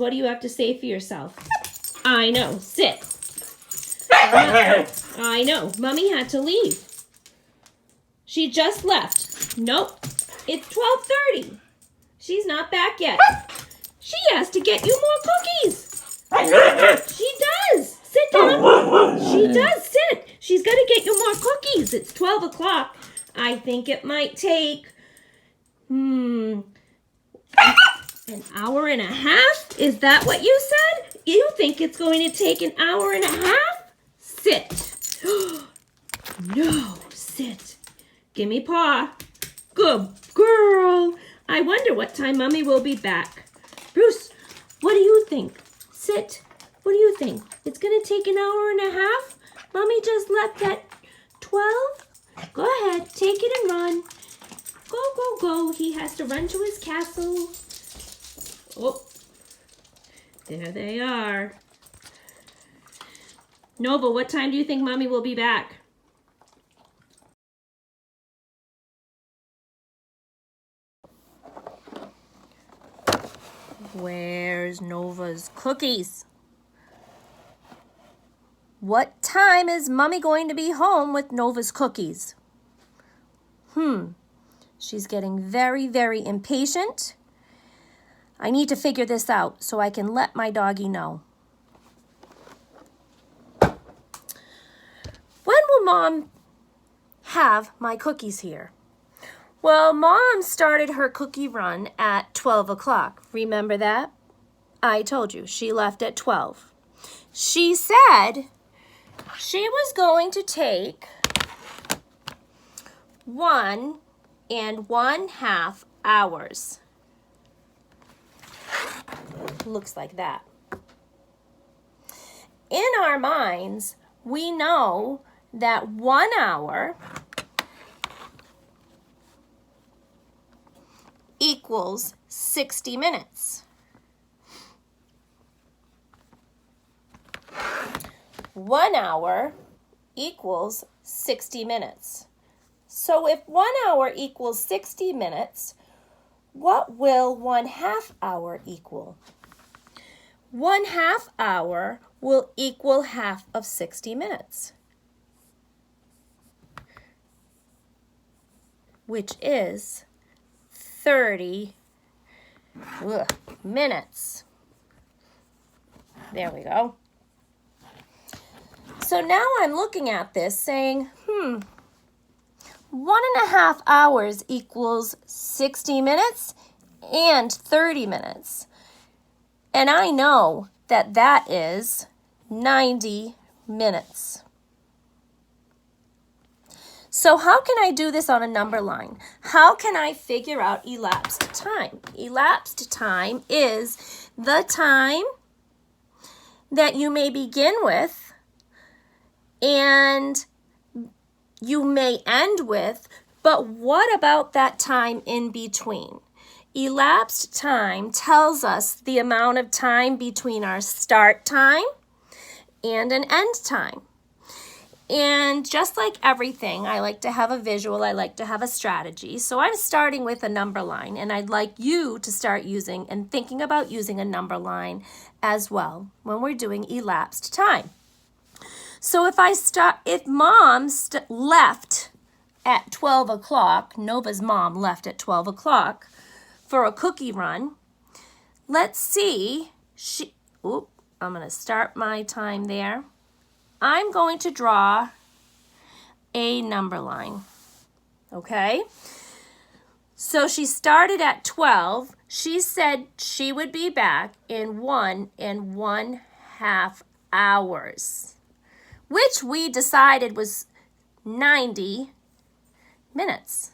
what do you have to say for yourself? I know. Sit. I know. Mommy had to leave. She just left. Nope. It's 12:30. She's not back yet. She has to get you more cookies. She does. Sit down. She does. Sit. She's got to get you more cookies. It's 12 o'clock. I think it might take, an hour and a half? Is that what you said? You think it's going to take an hour and a half? Sit. No, sit. Give me paw. Good girl. I wonder what time Mommy will be back. Bruce, what do you think? Sit. What do you think? It's going to take an hour and a half? Mommy just left at 12? Go ahead. Take it and run. Go, go, go. He has to run to his castle. Oh, there they are. Nova, what time do you think Mommy will be back? Where's Nova's cookies? What time is Mommy going to be home with Nova's cookies? She's getting very, very impatient. I need to figure this out so I can let my doggy know. When will Mom have my cookies here? Well, Mom started her cookie run at 12 o'clock. Remember that? I told you, she left at 12. She said she was going to take 1.5 hours. Looks like that. In our minds, we know that 1 hour equals 60 minutes. 1 hour equals 60 minutes. So if 1 hour equals 60 minutes, what will 1/2 hour equal? 1/2 hour will equal half of 60 minutes, which is 30 minutes. There we go. So now I'm looking at this saying, 1.5 hours equals 60 minutes and 30 minutes. And I know that that is 90 minutes. So how can I do this on a number line? How can I figure out elapsed time? Elapsed time is the time that you may begin with and you may end with, but what about that time in between? Elapsed time tells us the amount of time between our start time and an end time. And just like everything, I like to have a visual, I like to have a strategy. So I'm starting with a number line, and I'd like you to start using and thinking about using a number line as well when we're doing elapsed time. So if Mom left at 12 o'clock, Nova's mom left at 12 o'clock for a cookie run, let's see, I'm going to start my time there. I'm going to draw a number line, okay? So she started at 12. She said she would be back in 1.5 hours, which we decided was 90 minutes.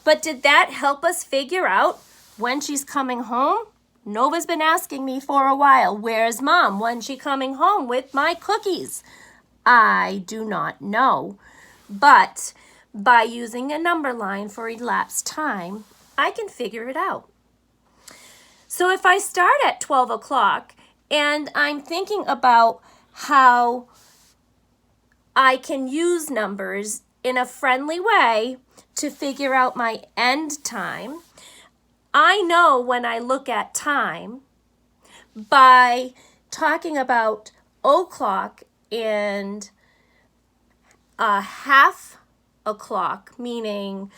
But did that help us figure out when she's coming home? Nova's been asking me for a while, where's Mom? When's she coming home with my cookies? I do not know. But by using a number line for elapsed time, I can figure it out. So if I start at 12 o'clock and I'm thinking about how I can use numbers in a friendly way to figure out my end time, I know when I look at time by talking about o'clock and half o'clock, meaning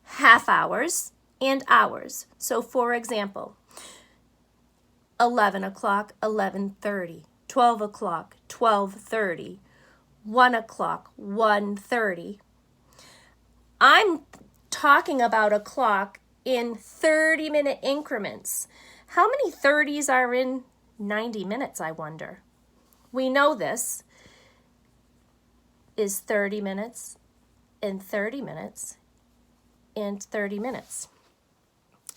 half hours, and hours. So for example, 11 o'clock, 11:30, 12 o'clock, 12:30, 1 o'clock, 1:30. I'm talking about a clock in 30-minute increments. How many 30s are in 90 minutes, I wonder? We know this is 30 minutes and 30 minutes and 30 minutes.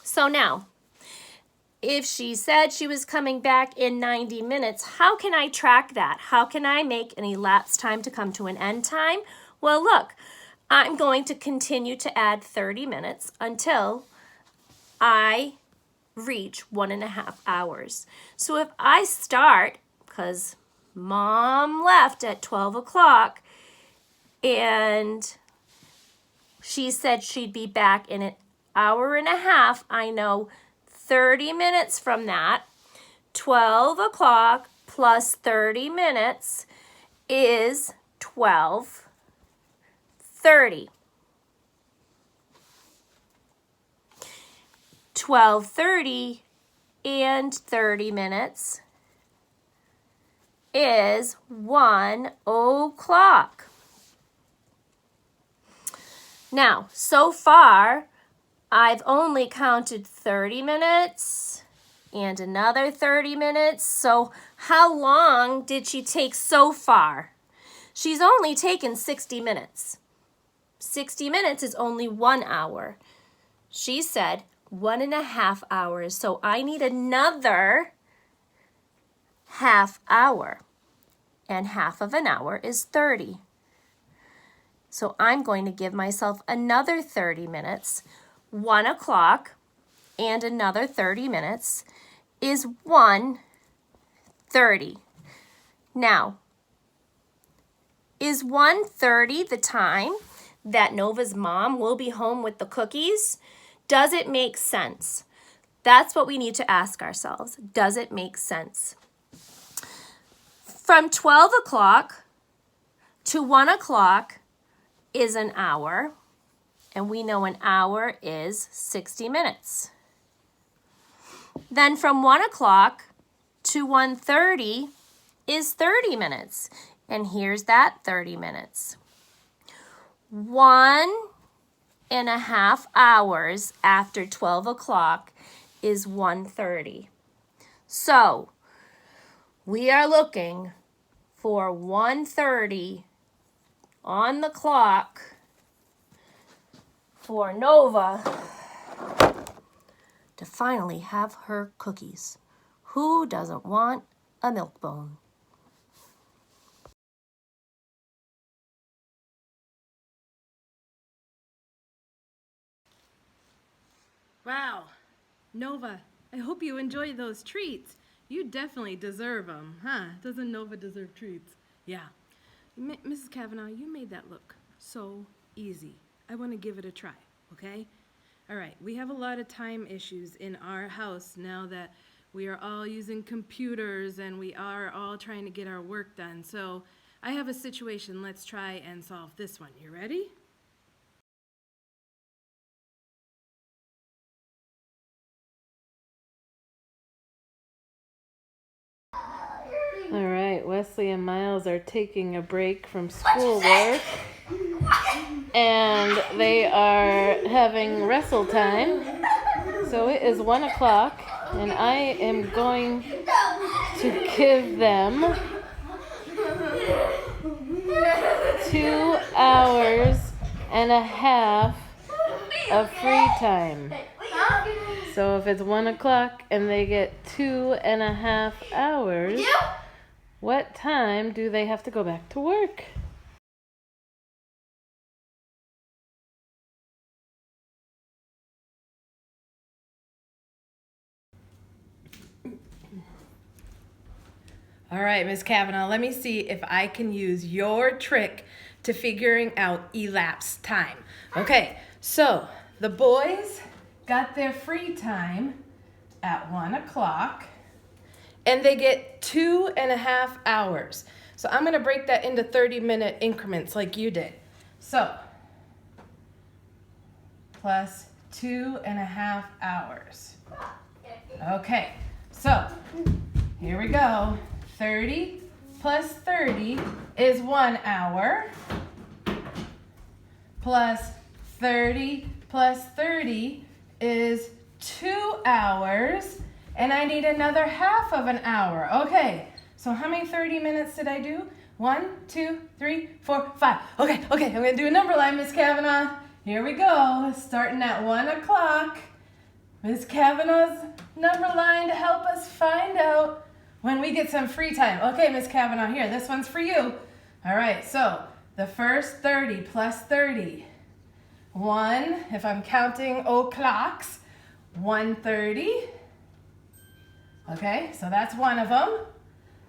So now, if she said she was coming back in 90 minutes, how can I track that? How can I make an elapsed time to come to an end time? Well, look, I'm going to continue to add 30 minutes until I reach 1.5 hours. So if I start, because Mom left at 12 o'clock, and she said she'd be back in an hour and a half, I know 30 minutes from that, 12 o'clock plus 30 minutes is 12:30. 12:30 and 30 minutes is 1 o'clock. Now, so far, I've only counted 30 minutes and another 30 minutes. So how long did she take so far? She's only taken 60 minutes. 60 minutes is only 1 hour. She said 1.5 hours. So I need another half hour. And half of an hour is 30. So I'm going to give myself another 30 minutes. 1 o'clock and another 30 minutes is 1:30. Now, is 1:30 the time that Nova's mom will be home with the cookies? Does it make sense? That's what we need to ask ourselves. Does it make sense? From 12 o'clock to 1 o'clock is an hour, and we know an hour is 60 minutes. Then from 1 o'clock to 1:30 is 30 minutes, and here's that 30 minutes. 1.5 hours after 12 o'clock is 1:30. So we are looking for 1:30 on the clock for Nova to finally have her cookies. Who doesn't want a milk bone? Wow, Nova, I hope you enjoy those treats. You definitely deserve them, huh? Doesn't Nova deserve treats? Yeah. Mrs. Kavanaugh, you made that look so easy. I want to give it a try, okay? All right, we have a lot of time issues in our house now that we are all using computers and we are all trying to get our work done. So I have a situation. Let's try and solve this one. You ready? All right, Wesley and Miles are taking a break from schoolwork and they are having wrestle time. So it is 1 o'clock and I am going to give them 2.5 hours of free time. So if it's 1 o'clock and they get 2.5 hours, what time do they have to go back to work? All right, Ms. Kavanaugh, let me see if I can use your trick to figuring out elapsed time. Okay, so the boys got their free time at 1 o'clock, and they get 2.5 hours. So I'm going to break that into 30-minute increments like you did. So, plus 2.5 hours. Okay, so here we go. 30 plus 30 is 1 hour. Plus 30 plus 30 is 2 hours. And I need another half of an hour. Okay, so how many 30 minutes did I do? 1, 2, 3, 4, 5. Okay, I'm gonna do a number line, Miss Kavanaugh. Here we go, starting at 1 o'clock. Miss Kavanaugh's number line to help us find out when we get some free time. Okay, Miss Kavanaugh, here, this one's for you. All right, so the first 30 plus 30. 1, if I'm counting o'clocks, 1:30. Okay, so that's one of them.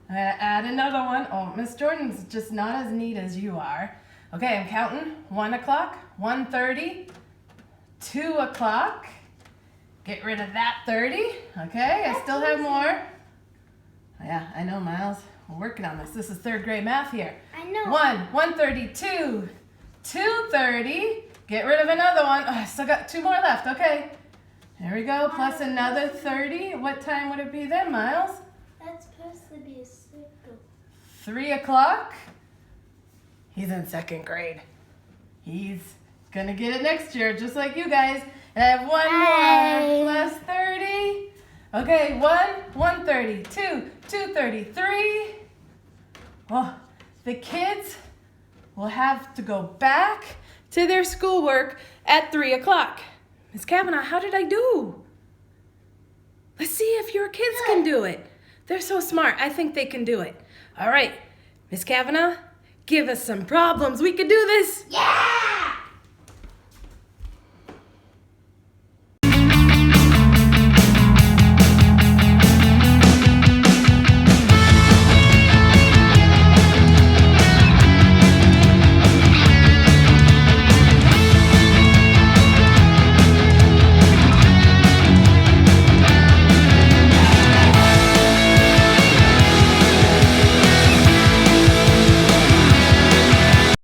I'm gonna add another one. Oh, Miss Jordan's just not as neat as you are. Okay, I'm counting 1 o'clock, 1:30, 2 o'clock. Get rid of that 30. Okay, I still have more. Yeah, I know, Miles. We're working on this. This is 3rd grade math here. I know. 1:32, 2:30. Get rid of another one. Oh, I still got 2 more left. Okay. There we go. Plus another 30. What time would it be then, Miles? That's supposed to be a circle. 3 o'clock. He's in 2nd grade. He's gonna get it next year, just like you guys. And I have one more. Plus 30. Okay, 1:30, 2:33. Well, the kids will have to go back to their schoolwork at 3 o'clock. Miss Kavanaugh, how did I do? Let's see if your kids can do it. They're so smart. I think they can do it. All right, Miss Kavanaugh, give us some problems. We can do this. Yeah!